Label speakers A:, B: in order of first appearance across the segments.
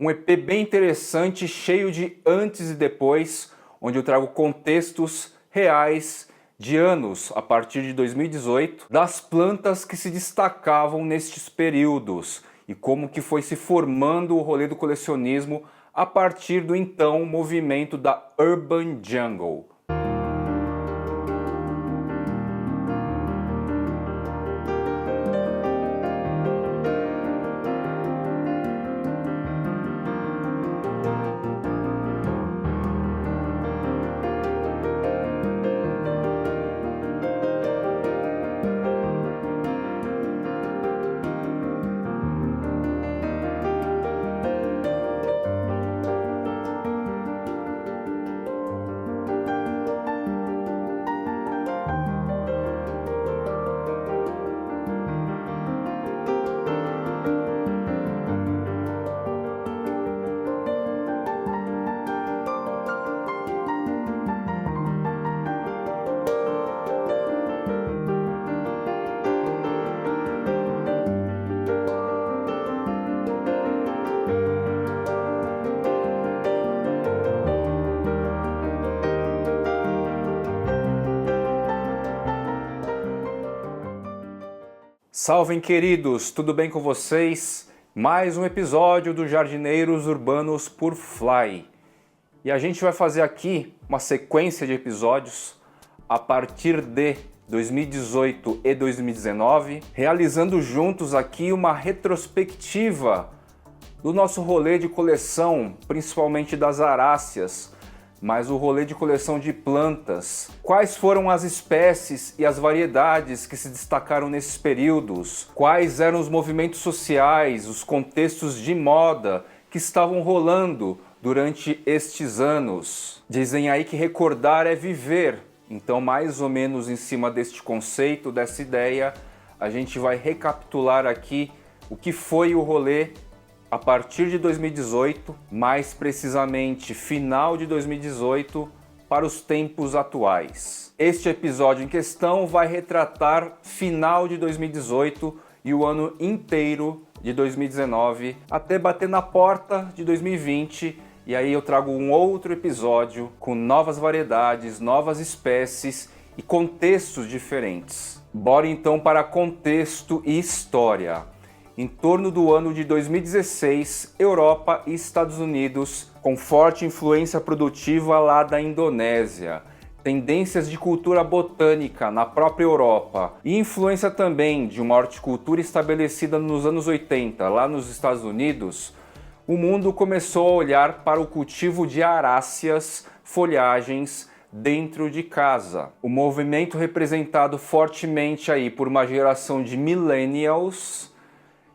A: Um EP bem interessante, cheio de antes e depois, onde eu trago contextos reais de anos, a partir de 2018, das plantas que se destacavam nestes períodos e como que foi se formando o rolê do colecionismo a partir do então movimento da Urban Jungle. Salvem, queridos, tudo bem com vocês? Mais um episódio do Jardineiros Urbanos por Fly. E a gente vai fazer aqui uma sequência de episódios a partir de 2018 e 2019, realizando juntos aqui uma retrospectiva do nosso rolê de coleção, principalmente das aráceas, mas o rolê de coleção de plantas. Quais foram as espécies e as variedades que se destacaram nesses períodos? Quais eram os movimentos sociais, os contextos de moda que estavam rolando durante estes anos? Dizem aí que recordar é viver. Então, mais ou menos em cima deste conceito, dessa ideia, a gente vai recapitular aqui o que foi o rolê a partir de 2018, mais precisamente final de 2018, para os tempos atuais. Este episódio em questão vai retratar final de 2018 e o ano inteiro de 2019, até bater na porta de 2020, e aí eu trago um outro episódio com novas variedades, novas espécies e contextos diferentes. Bora então para contexto e história. Em torno do ano de 2016, Europa e Estados Unidos, com forte influência produtiva lá da Indonésia, tendências de cultura botânica na própria Europa e influência também de uma horticultura estabelecida nos anos 80 lá nos Estados Unidos, o mundo começou a olhar para o cultivo de aráceas, folhagens, dentro de casa. O movimento representado fortemente aí por uma geração de millennials.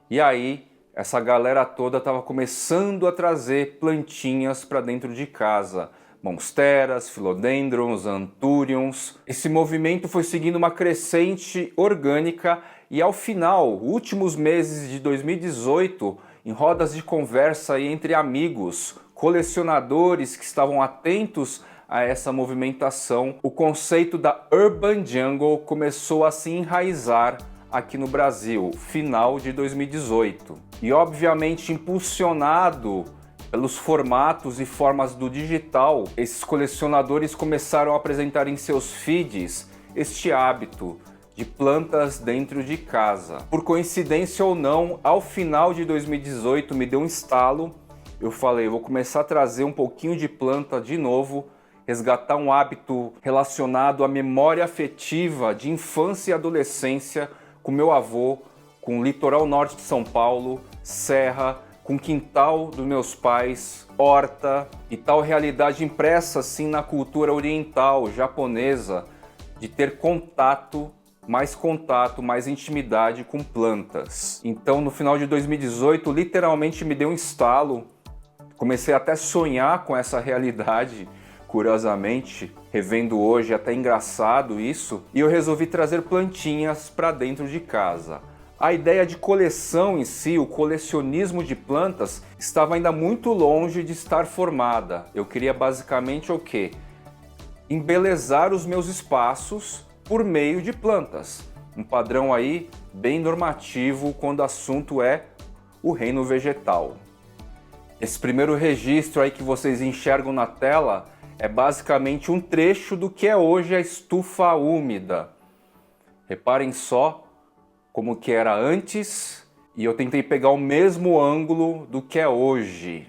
A: E aí, essa galera toda estava começando a trazer plantinhas para dentro de casa. Monsteras, philodendrons, anthuriums. Esse movimento foi seguindo uma crescente orgânica e ao final, últimos meses de 2018, em rodas de conversa aí entre amigos, colecionadores que estavam atentos a essa movimentação, o conceito da Urban Jungle começou a se enraizar aqui no Brasil, final de 2018. E obviamente impulsionado pelos formatos e formas do digital, esses colecionadores começaram a apresentar em seus feeds este hábito de plantas dentro de casa. Por coincidência ou não, ao final de 2018 me deu um estalo, eu falei, vou começar a trazer um pouquinho de planta de novo, resgatar um hábito relacionado à memória afetiva de infância e adolescência, com meu avô, com o litoral norte de São Paulo, serra, com quintal dos meus pais, horta e tal realidade impressa assim na cultura oriental, japonesa, de ter contato, mais intimidade com plantas. Então no final de 2018 literalmente me deu um estalo, comecei até a sonhar com essa realidade, curiosamente, revendo hoje, até engraçado isso, e eu resolvi trazer plantinhas para dentro de casa. A ideia de coleção em si, o colecionismo de plantas, estava ainda muito longe de estar formada. Eu queria basicamente o quê? Embelezar os meus espaços por meio de plantas. Um padrão aí bem normativo quando o assunto é o reino vegetal. Esse primeiro registro aí que vocês enxergam na tela é basicamente um trecho do que é hoje a estufa úmida. Reparem só como que era antes e eu tentei pegar o mesmo ângulo do que é hoje.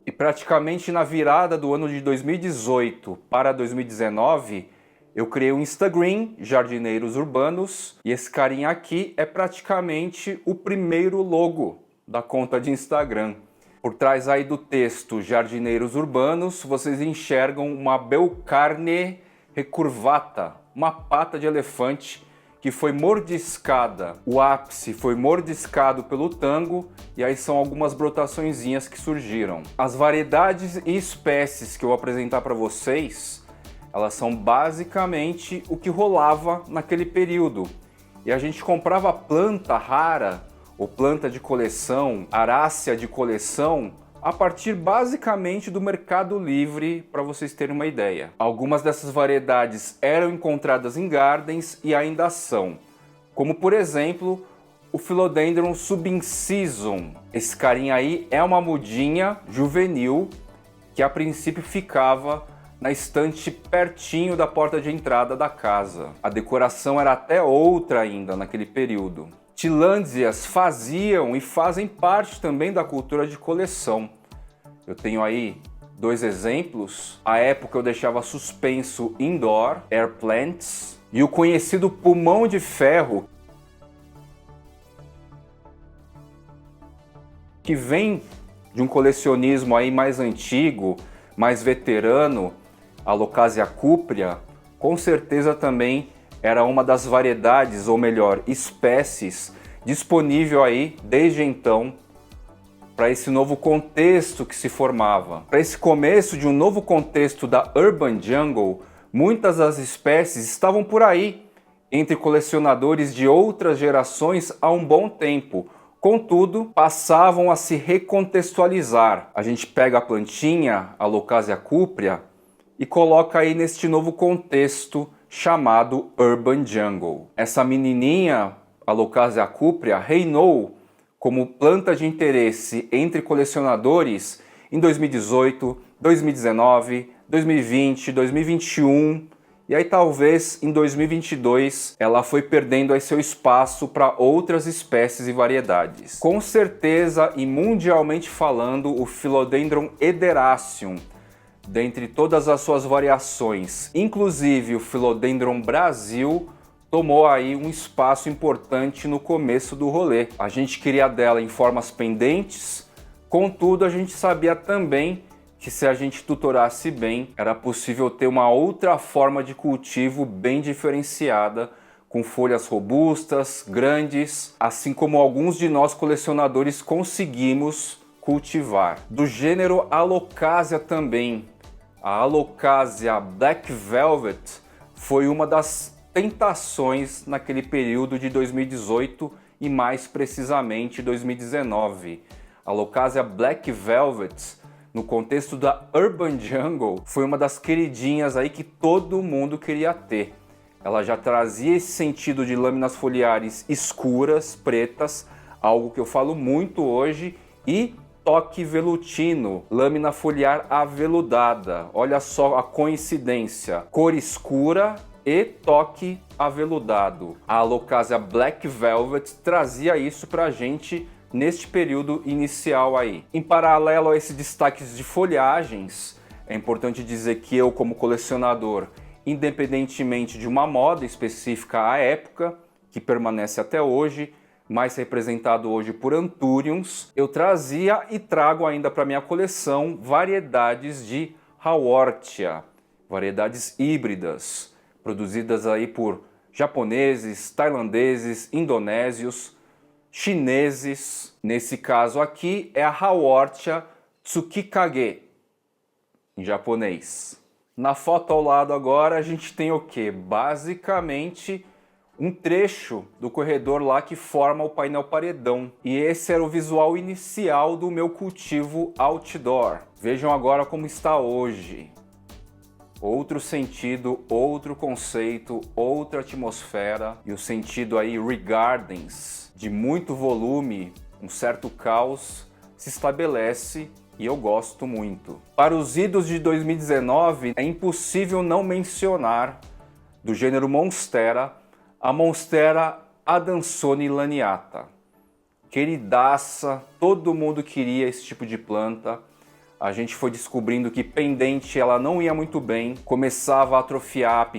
A: E praticamente na virada do ano de 2018 para 2019, eu criei um Instagram, Jardineiros Urbanos, e esse carinha aqui é praticamente o primeiro logo da conta de Instagram. Por trás aí do texto Jardineiros Urbanos, vocês enxergam uma Belcarne recurvata, uma pata de elefante que foi mordiscada. O ápice foi mordiscado pelo tango e aí são algumas brotaçõezinhas que surgiram. As variedades e espécies que eu vou apresentar para vocês, elas são basicamente o que rolava naquele período. E a gente comprava planta rara ou planta de coleção, arácea de coleção, a partir basicamente do Mercado Livre, para vocês terem uma ideia. Algumas dessas variedades eram encontradas em gardens e ainda são, como por exemplo o Philodendron subincisum. Esse carinha aí é uma mudinha juvenil que a princípio ficava na estante pertinho da porta de entrada da casa. A decoração era até outra ainda naquele período. Tillandsias faziam e fazem parte também da cultura de coleção. Eu tenho aí dois exemplos. À época eu deixava suspenso indoor, air plants, e o conhecido pulmão de ferro, que vem de um colecionismo aí mais antigo, mais veterano, a Alocasia cuprea, com certeza também era uma das variedades, ou melhor, espécies, disponível aí desde então para esse novo contexto que se formava. Para esse começo de um novo contexto da Urban Jungle, muitas das espécies estavam por aí, entre colecionadores de outras gerações há um bom tempo. Contudo, passavam a se recontextualizar. A gente pega a plantinha, a Alocasia cuprea, e coloca aí neste novo contexto chamado Urban Jungle. Essa menininha, a Alocasia cuprea, reinou como planta de interesse entre colecionadores em 2018, 2019, 2020, 2021 e aí talvez em 2022 ela foi perdendo aí seu espaço para outras espécies e variedades. Com certeza e mundialmente falando, o Philodendron ederaceum, dentre todas as suas variações, inclusive o Philodendron Brasil, tomou aí um espaço importante no começo do rolê. A gente queria dela em formas pendentes, contudo a gente sabia também que se a gente tutorasse bem, era possível ter uma outra forma de cultivo bem diferenciada, com folhas robustas, grandes, assim como alguns de nós colecionadores conseguimos cultivar. Do gênero Alocasia também, a Alocasia Black Velvet foi uma das tentações naquele período de 2018 e mais precisamente 2019. A Alocasia Black Velvet, no contexto da Urban Jungle, foi uma das queridinhas aí que todo mundo queria ter. Ela já trazia esse sentido de lâminas foliares escuras, pretas, algo que eu falo muito hoje, e toque velutino, lâmina foliar aveludada. Olha só a coincidência, cor escura e toque aveludado. A Alocasia Black Velvet trazia isso pra gente neste período inicial aí. Em paralelo a esses destaques de folhagens, é importante dizer que eu, como colecionador, independentemente de uma moda específica à época, que permanece até hoje, mais representado hoje por Anthuriums, eu trazia e trago ainda para minha coleção variedades de Haworthia, variedades híbridas, produzidas aí por japoneses, tailandeses, indonésios, chineses. Nesse caso aqui é a Haworthia Tsukikage, em japonês. Na foto ao lado agora a gente tem o que? Basicamente um trecho do corredor lá que forma o painel paredão. E esse era o visual inicial do meu cultivo outdoor. Vejam agora como está hoje. Outro sentido, outro conceito, outra atmosfera, e o sentido aí regardens, de muito volume, um certo caos se estabelece e eu gosto muito. Para os idos de 2019, é impossível não mencionar, do gênero Monstera, a Monstera adansoni laniata. Queridaça, todo mundo queria esse tipo de planta. A gente foi descobrindo que pendente ela não ia muito bem, começava a atrofiar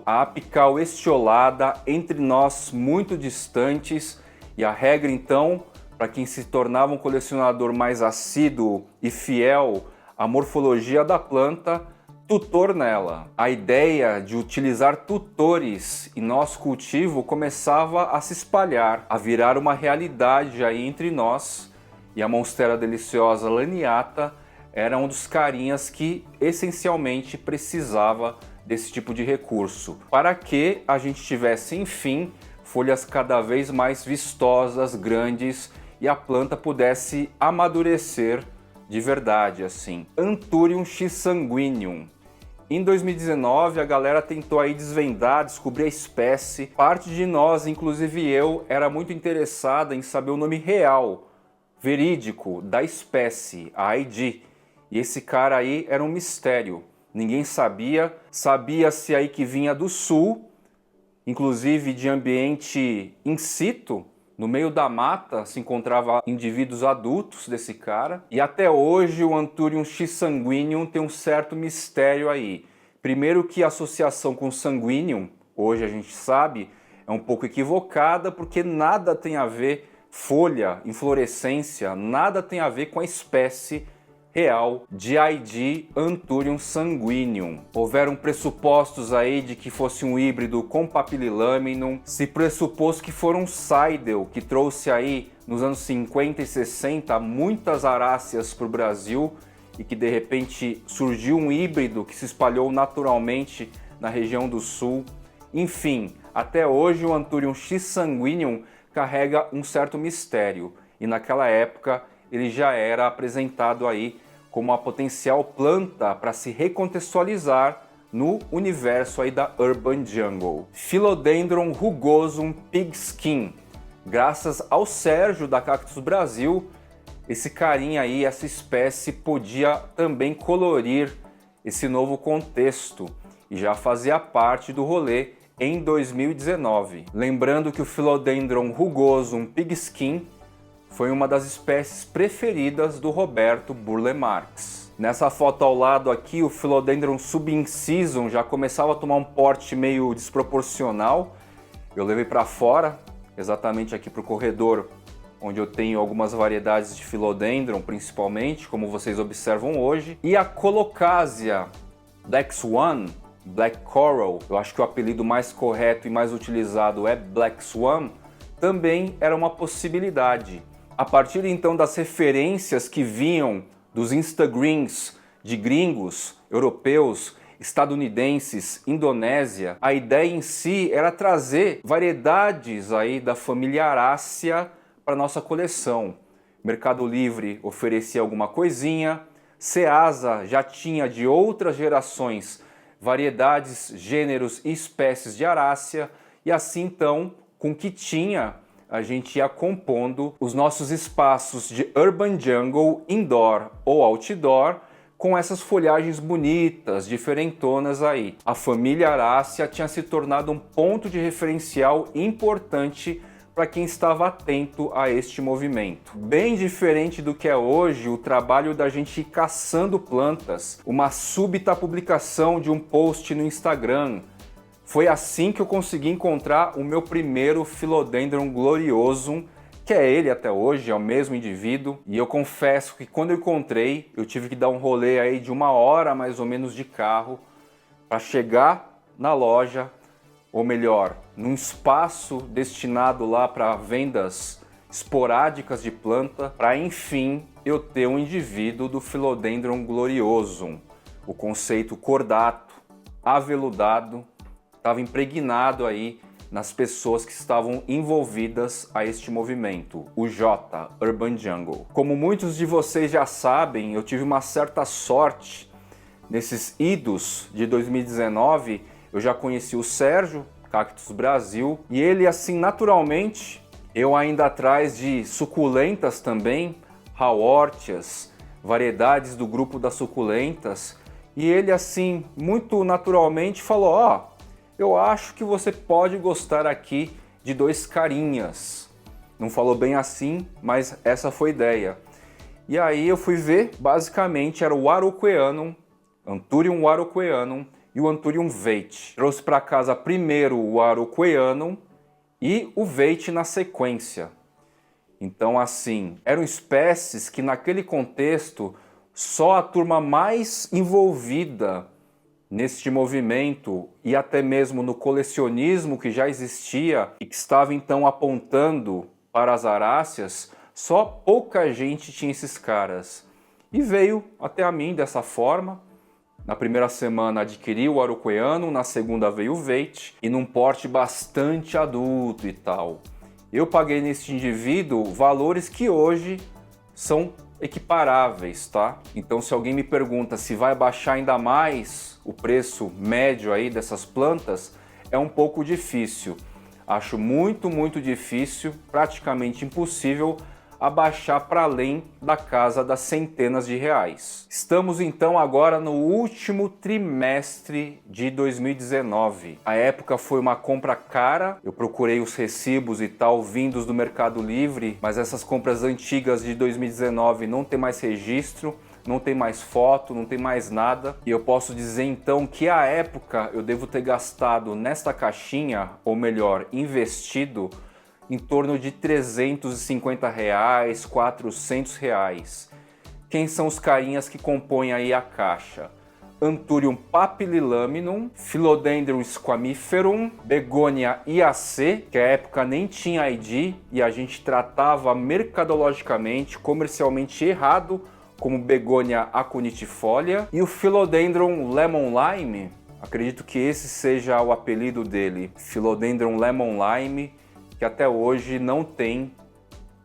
A: a apical estiolada, entre nós muito distantes, e a regra então, para quem se tornava um colecionador mais assíduo e fiel à morfologia da planta, tutor nela. A ideia de utilizar tutores em nosso cultivo começava a se espalhar, a virar uma realidade aí entre nós, e a Monstera deliciosa laniata era um dos carinhas que essencialmente precisava desse tipo de recurso, para que a gente tivesse, enfim, folhas cada vez mais vistosas, grandes, e a planta pudesse amadurecer de verdade, assim. Anthurium x sanguineum. Em 2019, a galera tentou aí desvendar, descobrir a espécie. Parte de nós, inclusive eu, era muito interessada em saber o nome real, verídico, da espécie, a ID. E esse cara aí era um mistério. Ninguém sabia. Sabia-se aí que vinha do sul, inclusive de ambiente in situ. No meio da mata se encontrava indivíduos adultos desse cara. E até hoje o Anthurium x sanguineum tem um certo mistério aí. Primeiro que a associação com sanguineum, hoje a gente sabe, é um pouco equivocada, porque nada tem a ver, folha, inflorescência, nada tem a ver com a espécie real de ID Anthurium sanguineum. Houveram pressupostos aí de que fosse um híbrido com Papililaminum, se pressupôs que foi um Seidel que trouxe aí nos anos 50 e 60 muitas aráceas para o Brasil e que de repente surgiu um híbrido que se espalhou naturalmente na região do sul. Enfim, até hoje o Anthurium x sanguineum carrega um certo mistério e naquela época ele já era apresentado aí como uma potencial planta para se recontextualizar no universo aí da Urban Jungle. Philodendron rugosum pigskin. Graças ao Sérgio da Cactus Brasil, esse carinha aí, essa espécie podia também colorir esse novo contexto e já fazia parte do rolê em 2019. Lembrando que o Philodendron rugosum pigskin foi uma das espécies preferidas do Roberto Burle Marx. Nessa foto ao lado aqui, o Philodendron subincisum já começava a tomar um porte meio desproporcional. Eu levei para fora, exatamente aqui para o corredor, onde eu tenho algumas variedades de Philodendron, principalmente, como vocês observam hoje. E a Colocasia Black Swan, Black Coral, eu acho que o apelido mais correto e mais utilizado é Black Swan, também era uma possibilidade. A partir então das referências que vinham dos Instagrams de gringos, europeus, estadunidenses, Indonésia, a ideia em si era trazer variedades aí da família Arácea para nossa coleção. Mercado Livre oferecia alguma coisinha, Ceasa já tinha de outras gerações variedades, gêneros e espécies de Arácea, e assim então, com o que tinha, a gente ia compondo os nossos espaços de Urban Jungle, indoor ou outdoor, com essas folhagens bonitas, diferentonas aí. A família Arácea tinha se tornado um ponto de referencial importante para quem estava atento a este movimento. Bem diferente do que é hoje o trabalho da gente ir caçando plantas, uma súbita publicação de um post no Instagram. Foi assim que eu consegui encontrar o meu primeiro Philodendron gloriosum, que é ele até hoje, é o mesmo indivíduo. E eu confesso que quando eu encontrei, eu tive que dar um rolê aí de 1 hora mais ou menos de carro para chegar na loja, ou melhor, num espaço destinado lá para vendas esporádicas de planta, para enfim eu ter um indivíduo do Philodendron gloriosum. O conceito cordato, aveludado, estava impregnado aí nas pessoas que estavam envolvidas a este movimento, o J, Urban Jungle. Como muitos de vocês já sabem, eu tive uma certa sorte nesses idos de 2019, eu já conheci o Sérgio, Cactus Brasil, e ele assim naturalmente, Eu ainda atrás de suculentas também, hawortias, variedades do grupo das suculentas, e ele assim, muito naturalmente falou, ó, eu acho que você pode gostar aqui de 2 carinhas. Não falou bem assim, mas essa foi a ideia. E aí eu fui ver, basicamente era o Araucoianum, Anthurium araucoianum e o Anthurium veitch. Trouxe para casa primeiro o Araucoianum e o veitch na sequência. Então assim, eram espécies que naquele contexto só a turma mais envolvida neste movimento e até mesmo no colecionismo que já existia e que estava então apontando para as aráceas, só pouca gente tinha esses caras. E veio até a mim dessa forma. Na primeira semana adquiri o Araucoianum, na segunda veio o veitch e num porte bastante adulto e tal. Eu paguei nesse indivíduo valores que hoje são equiparáveis, tá? Então se alguém me pergunta se vai baixar ainda mais o preço médio aí dessas plantas, é um pouco difícil. Acho muito difícil, praticamente impossível, abaixar para além da casa das centenas de reais. Estamos então agora no último trimestre de 2019. A época foi uma compra cara, eu procurei os recibos e tal vindos do Mercado Livre, mas essas compras antigas de 2019 não tem mais registro, não tem mais foto, não tem mais nada. E eu posso dizer então que à época eu devo ter gastado nesta caixinha, ou melhor, investido, em torno de 350 reais, 400 reais. Quem são os carinhas que compõem aí a caixa? Anthurium papililaminum, Philodendron squamiferum, Begonia IAC, que à época nem tinha ID e a gente tratava mercadologicamente, comercialmente errado, como Begonia aconitifolia, e o Philodendron lemon lime, acredito que esse seja o apelido dele, Philodendron lemon lime, que até hoje não tem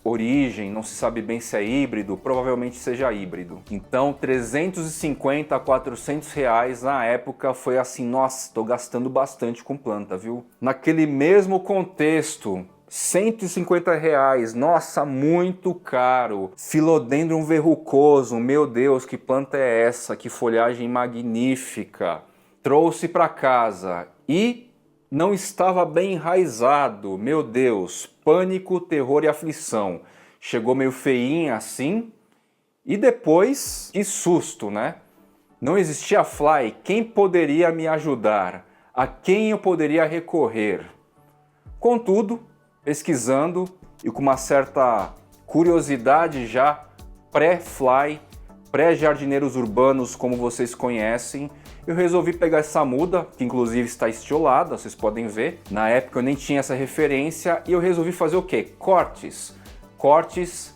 A: origem, não se sabe bem se é híbrido, provavelmente seja híbrido. Então 350 a 400 reais na época foi assim, nossa, tô gastando bastante com planta, viu? Naquele mesmo contexto, 150 reais, nossa, muito caro. Philodendron verrucosum, meu Deus, que planta é essa? Que folhagem magnífica. Trouxe para casa e não estava bem enraizado, meu Deus, pânico, terror e aflição. Chegou meio feinha assim, e depois, que susto, né? Não existia fly, quem poderia me ajudar? A quem eu poderia recorrer? Contudo, pesquisando e com uma certa curiosidade já pré-fly, pré-jardineiros urbanos como vocês conhecem, eu resolvi pegar essa muda, que inclusive está estiolada, vocês podem ver. Na época eu nem tinha essa referência e eu resolvi fazer o quê? Cortes,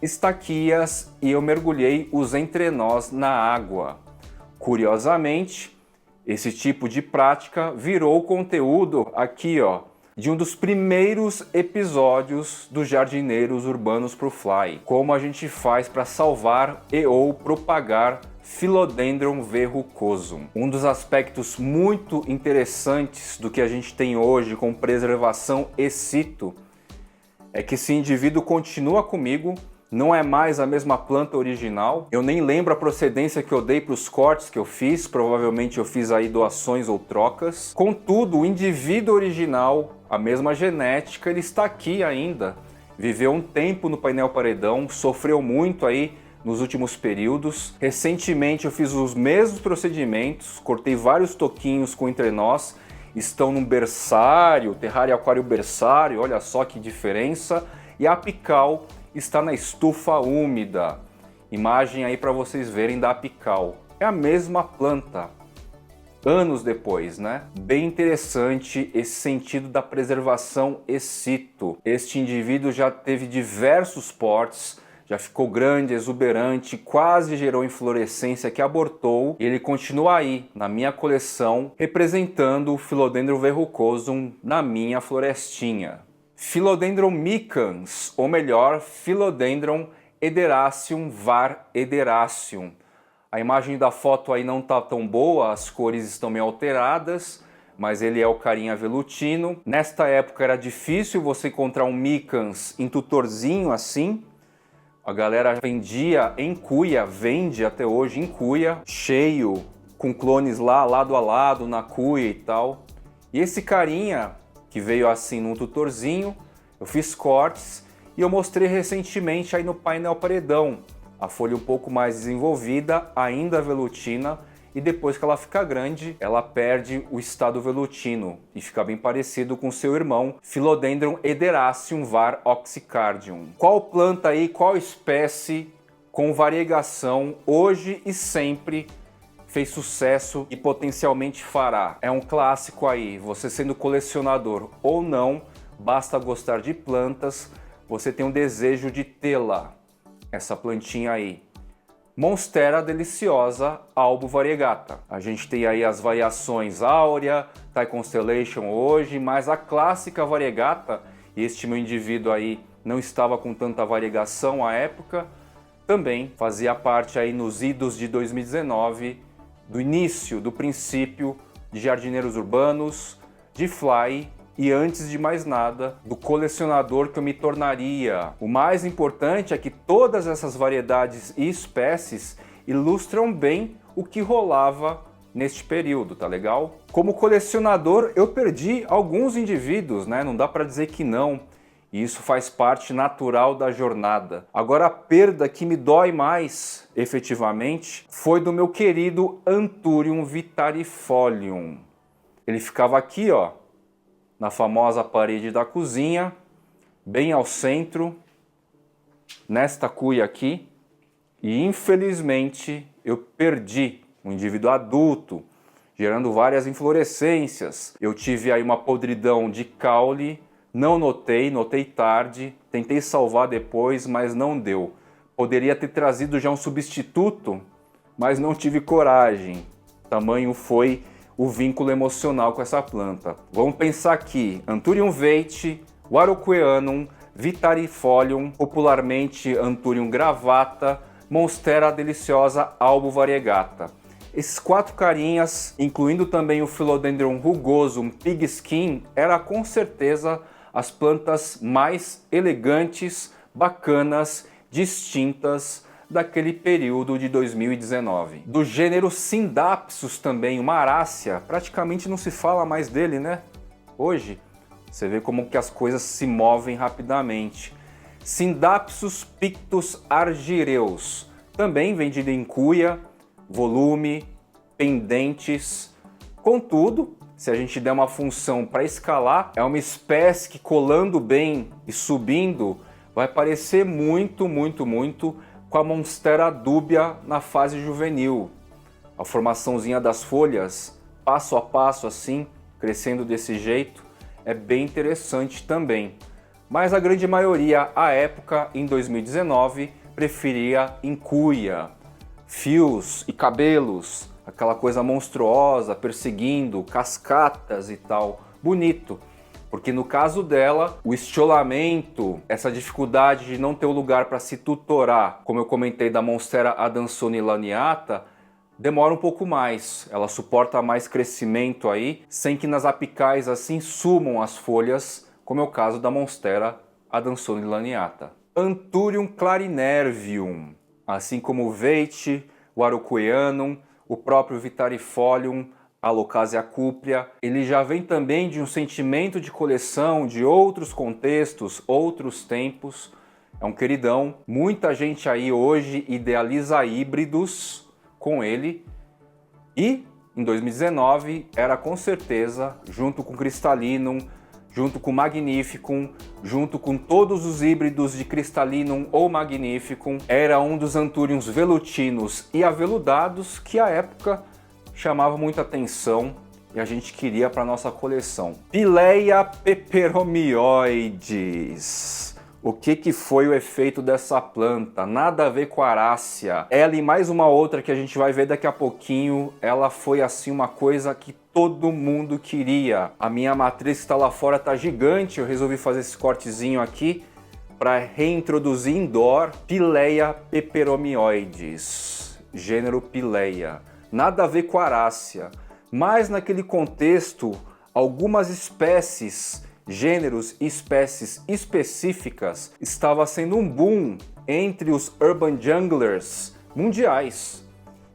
A: estaquias, e eu mergulhei os entrenós na água. Curiosamente, esse tipo de prática virou conteúdo aqui, ó, de um dos primeiros episódios dos Jardineiros Urbanos pro Fly. Como a gente faz para salvar e ou propagar Philodendron verrucosum. Um dos aspectos muito interessantes do que a gente tem hoje com preservação e situ é que esse indivíduo continua comigo, não é mais a mesma planta original. Eu nem lembro a procedência que eu dei para os cortes que eu fiz, provavelmente eu fiz aí doações ou trocas. Contudo, o indivíduo original, a mesma genética, ele está aqui ainda. Viveu um tempo no painel paredão, sofreu muito aí nos últimos períodos. Recentemente eu fiz os mesmos procedimentos, cortei vários toquinhos com entrenós, estão num berçário, terrário aquário berçário, olha só que diferença, e a apical está na estufa úmida. Imagem aí para vocês verem da apical. É a mesma planta, anos depois, né? Bem interessante esse sentido da preservação in situ. Este indivíduo já teve diversos portes, já ficou grande, exuberante, quase gerou inflorescência que abortou, e ele continua aí, na minha coleção, representando o Philodendron verrucosum na minha florestinha. Philodendron micans, ou melhor, Philodendron ederaceum var. ederaceum. A imagem da foto aí não está tão boa, as cores estão meio alteradas, mas ele é o carinha velutino. Nesta época era difícil você encontrar um micans em tutorzinho assim. A galera vendia em cuia, vende até hoje em cuia, cheio, com clones lá, lado a lado, na cuia e tal. E esse carinha, que veio assim num tutorzinho, eu fiz cortes e eu mostrei recentemente aí no painel paredão. A folha um pouco mais desenvolvida, ainda velutina, e depois que ela fica grande, ela perde o estado velutino e fica bem parecido com seu irmão Philodendron ederaceum var. oxycardium. Qual planta aí, qual espécie com variegação hoje e sempre fez sucesso e potencialmente fará? É um clássico aí, você sendo colecionador ou não, basta gostar de plantas, você tem um desejo de tê-la, essa plantinha aí. Monstera deliciosa albo variegata. A gente tem aí as variações áurea, Thai Constellation hoje, mas a clássica variegata, e este meu indivíduo aí não estava com tanta variegação à época, também fazia parte aí nos idos de 2019, do início, do princípio de Jardineiros Urbanos, de Fly, e antes de mais nada, do colecionador que eu me tornaria. O mais importante é que todas essas variedades e espécies ilustram bem o que rolava neste período, tá legal? Como colecionador, eu perdi alguns indivíduos, né? Não dá para dizer que não. E isso faz parte natural da jornada. Agora, a perda que me dói mais, efetivamente, foi do meu querido Anthurium vitarifolium. Ele ficava aqui, ó, na famosa parede da cozinha, bem ao centro, nesta cuia aqui, e infelizmente eu perdi um indivíduo adulto, gerando várias inflorescências. Eu tive aí uma podridão de caule, não notei tarde, tentei salvar depois, mas não deu. Poderia ter trazido já um substituto, mas não tive coragem. Tamanho foi o vínculo emocional com essa planta. Vamos pensar aqui, Anthurium veite, Warocqueanum, vitarifolium, popularmente Anthurium gravata, Monstera deliciosa albo variegata. Esses quatro carinhas, incluindo também o Philodendron rugosum pigskin, era com certeza as plantas mais elegantes, bacanas, distintas daquele período de 2019. Do gênero Scindapsus também, uma arácea, praticamente não se fala mais dele, né? Hoje, você vê como que as coisas se movem rapidamente. Scindapsus pictus argyreus, também vendido em cuia, volume, pendentes. Contudo, se a gente der uma função para escalar, é uma espécie que colando bem e subindo, vai parecer muito com a Monstera dúbia na fase juvenil. A formaçãozinha das folhas, passo a passo assim, crescendo desse jeito, é bem interessante também. Mas a grande maioria, à época, em 2019, preferia em cuia, fios e cabelos, aquela coisa monstruosa, perseguindo, cascatas e tal, bonito. Porque no caso dela, o estiolamento, essa dificuldade de não ter o lugar para se tutorar, como eu comentei da Monstera adansoni laniata, demora um pouco mais. Ela suporta mais crescimento aí, sem que nas apicais assim sumam as folhas, como é o caso da Monstera adansoni laniata. Anthurium clarinervium, assim como o veite, o Warocqueanum, o próprio vitarifolium, Alocasia cúprea, ele já vem também de um sentimento de coleção, de outros contextos, outros tempos. É um queridão. Muita gente aí hoje idealiza híbridos com ele. E em 2019 era com certeza, junto com Crystallinum, junto com Magnificum, junto com todos os híbridos de Crystallinum ou Magnificum, era um dos Anthuriums velutinos e aveludados que à época chamava muita atenção e a gente queria para nossa coleção. Pileia peperomioides. O que foi o efeito dessa planta? Nada a ver com a arácea. Ela e mais uma outra que a gente vai ver daqui a pouquinho, ela foi assim uma coisa que todo mundo queria. A minha matriz que está lá fora tá gigante, eu resolvi fazer esse cortezinho aqui para reintroduzir indoor Pileia peperomioides, gênero Pileia. Nada a ver com a arácea, mas naquele contexto algumas espécies, gêneros e espécies específicas, estava sendo um boom entre os urban junglers mundiais.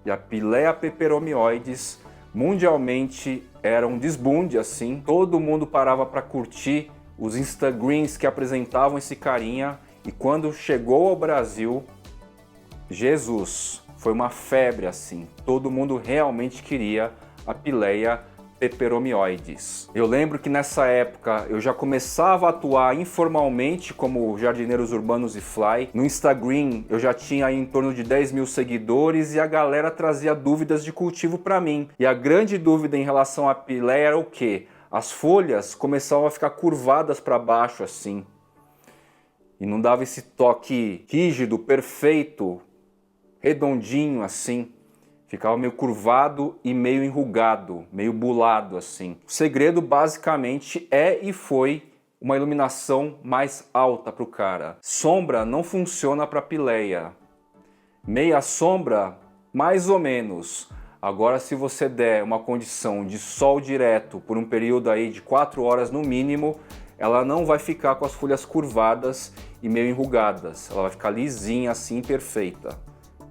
A: E a Pilea peperomioides mundialmente era um desbunde assim. Todo mundo parava para curtir os Instagrams que apresentavam esse carinha. E quando chegou ao Brasil, Jesus, foi uma febre assim. Todo mundo realmente queria a Pilea peperomioides. Eu lembro que nessa época eu já começava a atuar informalmente como Jardineiros Urbanos e Fly. No Instagram eu já tinha aí em torno de 10 mil seguidores e a galera trazia dúvidas de cultivo para mim. E a grande dúvida em relação à Pilea era o quê? As folhas começavam a ficar curvadas para baixo assim. E não dava esse toque rígido, perfeito, redondinho assim. Ficava meio curvado e meio enrugado, meio bulado assim. O segredo basicamente é e foi uma iluminação mais alta para o cara. Sombra não funciona para Pilea. Meia sombra, mais ou menos. Agora se você der uma condição de sol direto por um período aí de 4 horas no mínimo, ela não vai ficar com as folhas curvadas e meio enrugadas. Ela vai ficar lisinha assim, perfeita.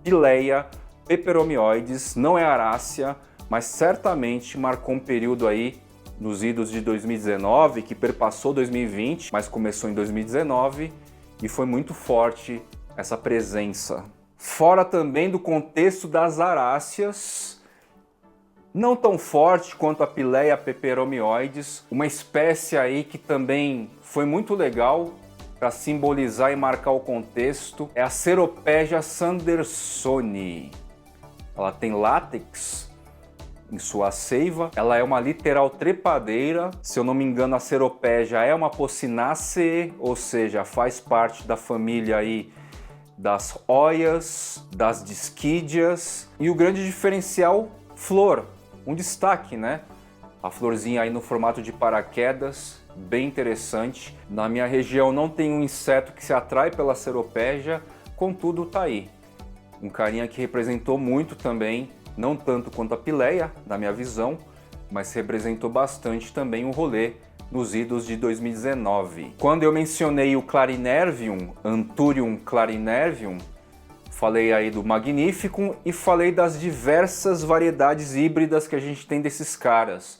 A: Pilea peperomioides não é arácea, mas certamente marcou um período aí nos idos de 2019, que perpassou 2020, mas começou em 2019 e foi muito forte essa presença. Fora também do contexto das aráceas, não tão forte quanto a Pilea peperomioides, uma espécie aí que também foi muito legal para simbolizar e marcar o contexto, é a Ceropegia sandersoni. Ela tem látex em sua seiva, ela é uma literal trepadeira. Se eu não me engano, a Ceropegia é uma Apocynaceae, ou seja, faz parte da família aí das Oyas, das Disquidias. E o grande diferencial, flor, um destaque, né? A florzinha aí no formato de paraquedas, bem interessante. Na minha região não tem um inseto que se atrai pela Ceropegia, contudo tá aí. Um carinha que representou muito também, não tanto quanto a Pilea, na minha visão, mas representou bastante também o rolê nos idos de 2019. Quando eu mencionei o Clarinervium, Anthurium clarinervium, falei aí do Magnificum e falei das diversas variedades híbridas que a gente tem desses caras.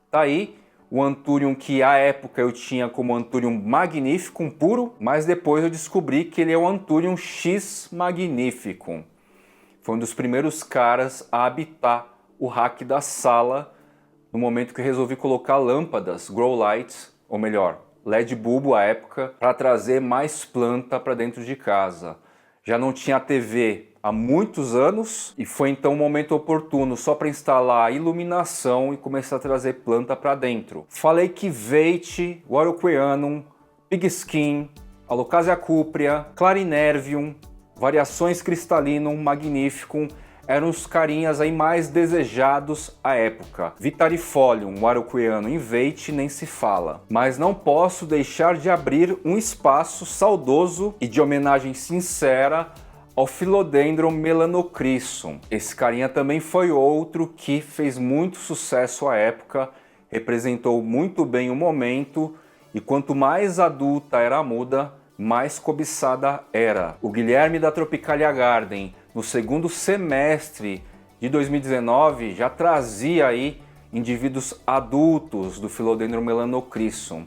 A: Tá aí o Anthurium que à época eu tinha como Anthurium Magnificum puro, mas depois eu descobri que ele é o Anthurium X Magnificum. Foi um dos primeiros caras a habitar o rack da sala no momento que eu resolvi colocar lâmpadas, grow lights, ou melhor, LED bulbo à época, para trazer mais planta para dentro de casa. Já não tinha TV há muitos anos e foi então um momento oportuno só para instalar a iluminação e começar a trazer planta para dentro. Falei que Veitch, Warocqueanum, Pigskin, Alocasia cuprea, Clarinervium, variações Crystallinum, Magnificum, eram os carinhas aí mais desejados à época. Vitarifolium, Warocqueanum e Veitch nem se fala. Mas não posso deixar de abrir um espaço saudoso e de homenagem sincera ao Philodendron melanocryssum. Esse carinha também foi outro que fez muito sucesso à época, representou muito bem o momento e quanto mais adulta era a muda, mais cobiçada era. O Guilherme da Tropicalia Garden, no segundo semestre de 2019, já trazia aí indivíduos adultos do Philodendron melanocryssum.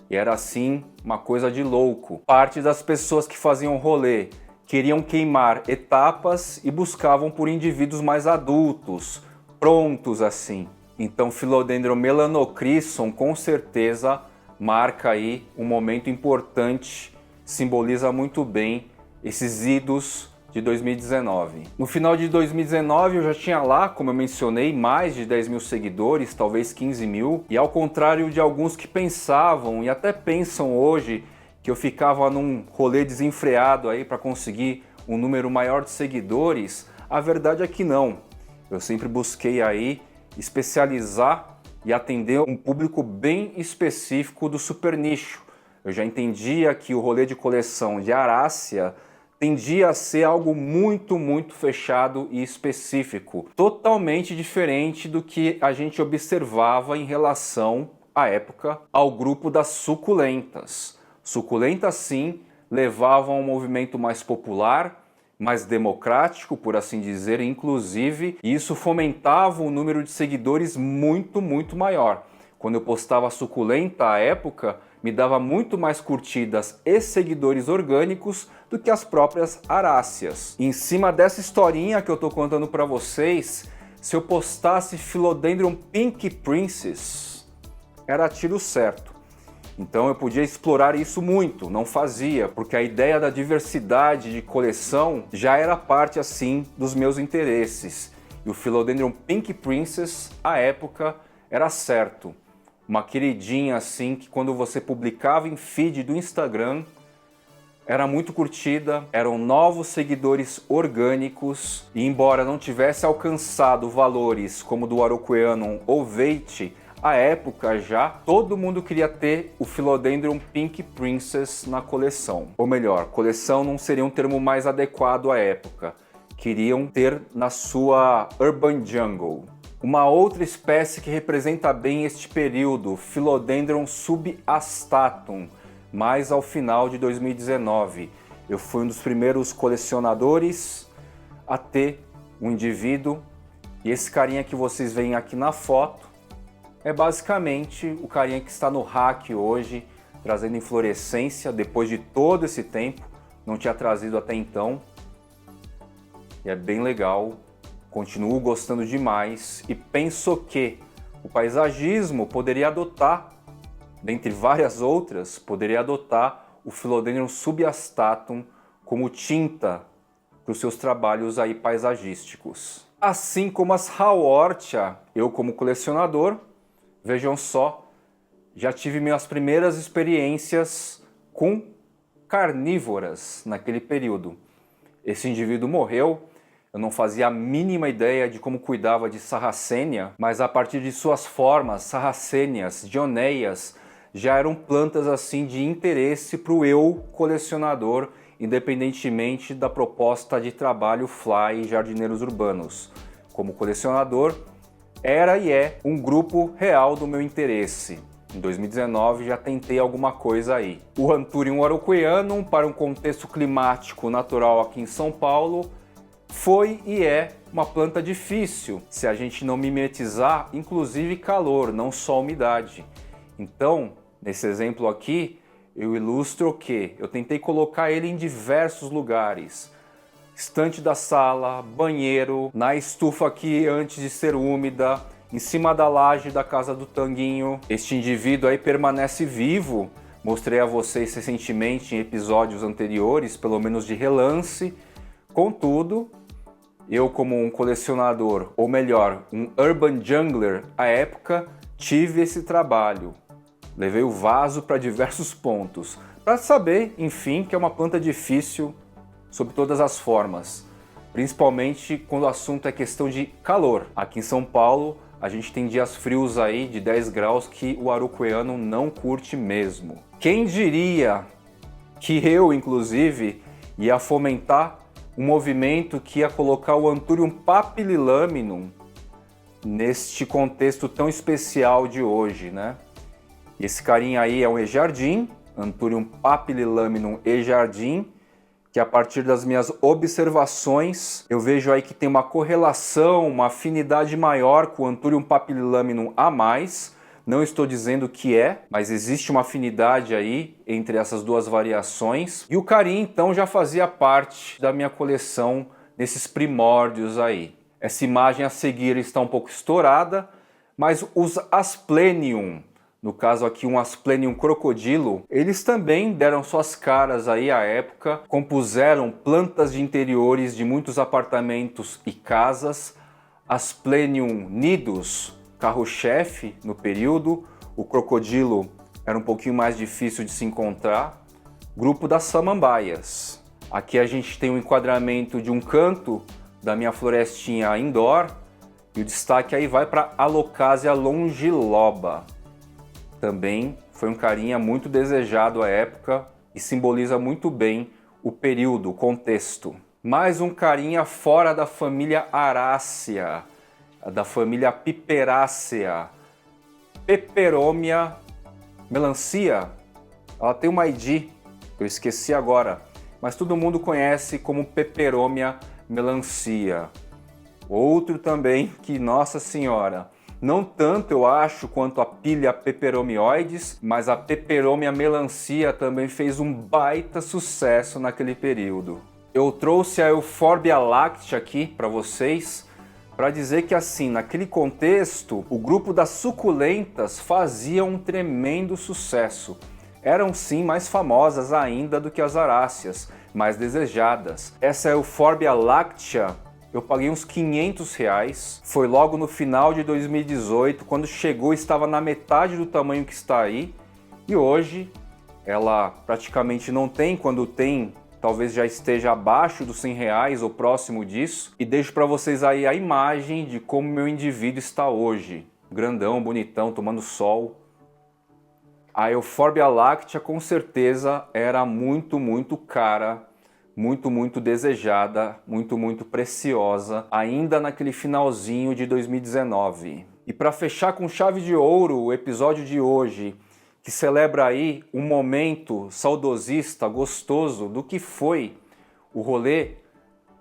A: E era assim uma coisa de louco. Parte das pessoas que faziam rolê queriam queimar etapas e buscavam por indivíduos mais adultos, prontos assim. Então Philodendron melanocryssum com certeza marca aí um momento importante, simboliza muito bem esses idos de 2019. No final de 2019 eu já tinha lá, como eu mencionei, mais de 10 mil seguidores, talvez 15 mil, e ao contrário de alguns que pensavam e até pensam hoje que eu ficava num rolê desenfreado aí para conseguir um número maior de seguidores, a verdade é que não. Eu sempre busquei aí especializar e atender um público bem específico do super nicho. Eu já entendia que o rolê de coleção de Arácea tendia a ser algo muito fechado e específico, totalmente diferente do que a gente observava em relação, à época, ao grupo das suculentas. Suculentas, sim, levavam a um movimento mais popular, mais democrático, por assim dizer, inclusive, e isso fomentava um número de seguidores muito maior. Quando eu postava suculenta à época, me dava muito mais curtidas e seguidores orgânicos do que as próprias aráceas. E em cima dessa historinha que eu tô contando para vocês, se eu postasse Philodendron Pink Princess, era tiro certo. Então eu podia explorar isso muito, não fazia, porque a ideia da diversidade de coleção já era parte assim dos meus interesses. E o Philodendron Pink Princess, à época, era certo. Uma queridinha assim que quando você publicava em feed do Instagram, era muito curtida, eram novos seguidores orgânicos e embora não tivesse alcançado valores como do Araucarianum ou Veitch, à época já, todo mundo queria ter o Philodendron Pink Princess na coleção. Ou melhor, coleção não seria um termo mais adequado à época. Queriam ter na sua Urban Jungle. Uma outra espécie que representa bem este período, Philodendron subastatum, mais ao final de 2019. Eu fui um dos primeiros colecionadores a ter um indivíduo e esse carinha que vocês veem aqui na foto é basicamente o carinha que está no rack hoje, trazendo inflorescência depois de todo esse tempo, não tinha trazido até então. E é bem legal, continuo gostando demais e penso que o paisagismo poderia adotar, dentre várias outras, poderia adotar o Philodendron subastatum como tinta para os seus trabalhos aí paisagísticos. Assim como as Haworthia, eu como colecionador, vejam só, já tive minhas primeiras experiências com carnívoras naquele período. Esse indivíduo morreu, eu não fazia a mínima ideia de como cuidava de Sarracenia, mas a partir de suas formas, Sarracenias, Dioneias, já eram plantas assim de interesse para o eu colecionador, independentemente da proposta de trabalho Fly e Jardineiros Urbanos. Como colecionador, era e é um grupo real do meu interesse. Em 2019 já tentei alguma coisa aí. O Anthurium araucarianum, para um contexto climático natural aqui em São Paulo, foi e é uma planta difícil se a gente não mimetizar, inclusive calor, não só umidade. Então, nesse exemplo aqui, eu ilustro que eu tentei colocar ele em diversos lugares. Estante da sala, banheiro, na estufa aqui antes de ser úmida, em cima da laje da casa do Tanguinho. Este indivíduo aí permanece vivo, mostrei a vocês recentemente em episódios anteriores, pelo menos de relance. Contudo, eu como um colecionador, ou melhor, um urban jungler à época, tive esse trabalho. Levei o vaso para diversos pontos, para saber, enfim, que é uma planta difícil sob todas as formas, principalmente quando o assunto é questão de calor. Aqui em São Paulo, a gente tem dias frios aí de 10 graus que o araucarianum não curte mesmo. Quem diria que eu, inclusive, ia fomentar um movimento que ia colocar o Anthurium papillilaminum neste contexto tão especial de hoje, né? Esse carinha aí é um ejardim, Anthurium papillilaminum ejardim, que a partir das minhas observações, eu vejo aí que tem uma correlação, uma afinidade maior com o Anthurium papillilaminum a mais. Não estou dizendo que é, mas existe uma afinidade aí entre essas duas variações. E o carinha então já fazia parte da minha coleção nesses primórdios aí. Essa imagem a seguir está um pouco estourada, mas os Asplenium, no caso aqui um Asplenium crocodilo, eles também deram suas caras aí à época, compuseram plantas de interiores de muitos apartamentos e casas, Asplenium nidus, carro-chefe no período, o crocodilo era um pouquinho mais difícil de se encontrar, grupo das samambaias. Aqui a gente tem um enquadramento de um canto da minha florestinha indoor e o destaque aí vai para Alocasia longiloba. Também foi um carinha muito desejado à época e simboliza muito bem o período, o contexto. Mais um carinha fora da família Arácea, da família Piperácea. Peperomia melancia. Ela tem uma ID, eu esqueci agora, mas todo mundo conhece como Peperomia melancia. Outro também que, nossa senhora, não tanto eu acho quanto a pilha Peperomioides, mas a Peperomia melancia também fez um baita sucesso naquele período. Eu trouxe a Euphorbia lactea aqui para vocês, para dizer que assim, naquele contexto, o grupo das suculentas fazia um tremendo sucesso. Eram sim mais famosas ainda do que as aráceas, mais desejadas. Essa Euphorbia lactea eu paguei uns R$500, foi logo no final de 2018, quando chegou estava na metade do tamanho que está aí, e hoje ela praticamente não tem, quando tem talvez já esteja abaixo dos R$100 ou próximo disso, e deixo para vocês aí a imagem de como meu indivíduo está hoje, grandão, bonitão, tomando sol. A Euphorbia lactea com certeza era muito cara, muito desejada, muito preciosa, ainda naquele finalzinho de 2019. E para fechar com chave de ouro o episódio de hoje, que celebra aí um momento saudosista, gostoso do que foi o rolê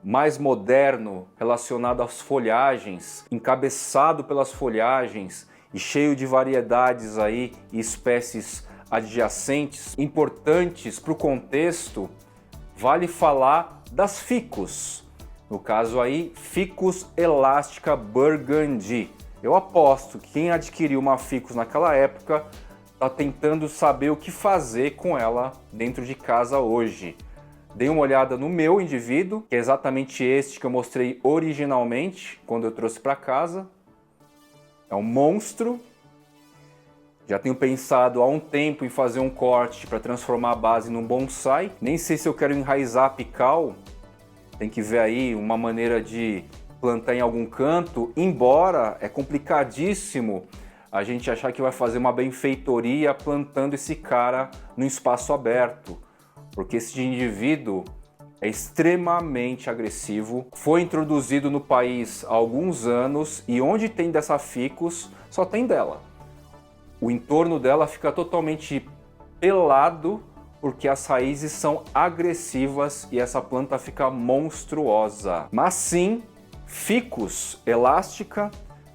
A: mais moderno relacionado às folhagens, encabeçado pelas folhagens e cheio de variedades aí e espécies adjacentes importantes para o contexto. Vale falar das ficus, no caso aí, Ficus elastica burgundy. Eu aposto que quem adquiriu uma ficus naquela época está tentando saber o que fazer com ela dentro de casa hoje. Dei uma olhada no meu indivíduo, que é exatamente este que eu mostrei originalmente quando eu trouxe para casa. É um monstro. Já tenho pensado há um tempo em fazer um corte para transformar a base num bonsai. Nem sei se eu quero enraizar apical. Tem que ver aí uma maneira de plantar em algum canto. Embora é complicadíssimo a gente achar que vai fazer uma benfeitoria plantando esse cara no espaço aberto. Porque esse indivíduo é extremamente agressivo. Foi introduzido no país há alguns anos e onde tem dessa ficus, só tem dela. O entorno dela fica totalmente pelado porque as raízes são agressivas e essa planta fica monstruosa. Mas sim, Ficus elástica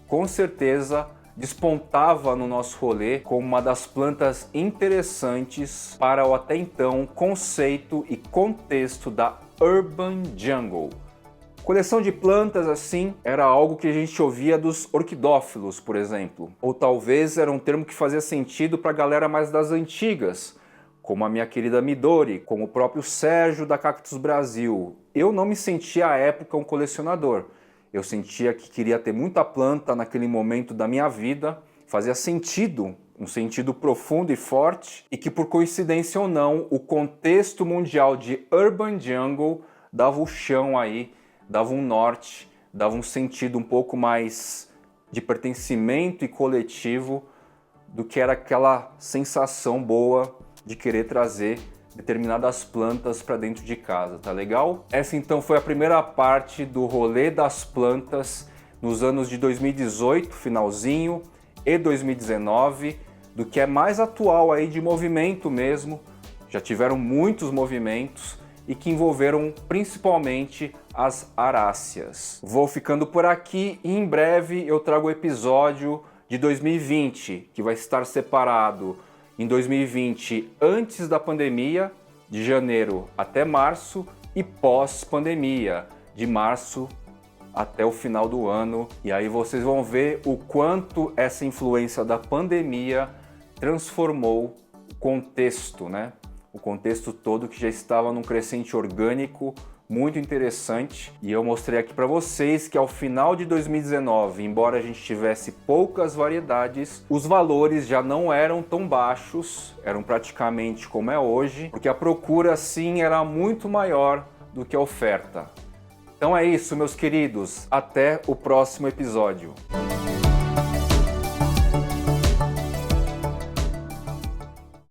A: com certeza despontava no nosso rolê como uma das plantas interessantes para o até então conceito e contexto da Urban Jungle. Coleção de plantas assim era algo que a gente ouvia dos orquidófilos, por exemplo. Ou talvez era um termo que fazia sentido para a galera mais das antigas, como a minha querida Midori, como o próprio Sérgio da Cactus Brasil. Eu não me sentia à época um colecionador. Eu sentia que queria ter muita planta naquele momento da minha vida, fazia sentido, um sentido profundo e forte, e que por coincidência ou não, o contexto mundial de Urban Jungle dava o chão aí, dava um norte, dava um sentido um pouco mais de pertencimento e coletivo do que era aquela sensação boa de querer trazer determinadas plantas para dentro de casa, tá legal? Essa então foi a primeira parte do rolê das plantas nos anos de 2018, finalzinho, e 2019, do que é mais atual aí de movimento mesmo. Já tiveram muitos movimentos e que envolveram principalmente as aráceas. Vou ficando por aqui e em breve eu trago o episódio de 2020, que vai estar separado em 2020 antes da pandemia, de janeiro até março, e pós-pandemia, de março até o final do ano. E aí vocês vão ver o quanto essa influência da pandemia transformou o contexto, né? O contexto todo que já estava num crescente orgânico muito interessante, e eu mostrei aqui para vocês que ao final de 2019, embora a gente tivesse poucas variedades, os valores já não eram tão baixos, eram praticamente como é hoje, porque a procura sim era muito maior do que a oferta. Então é isso, meus queridos, até o próximo episódio.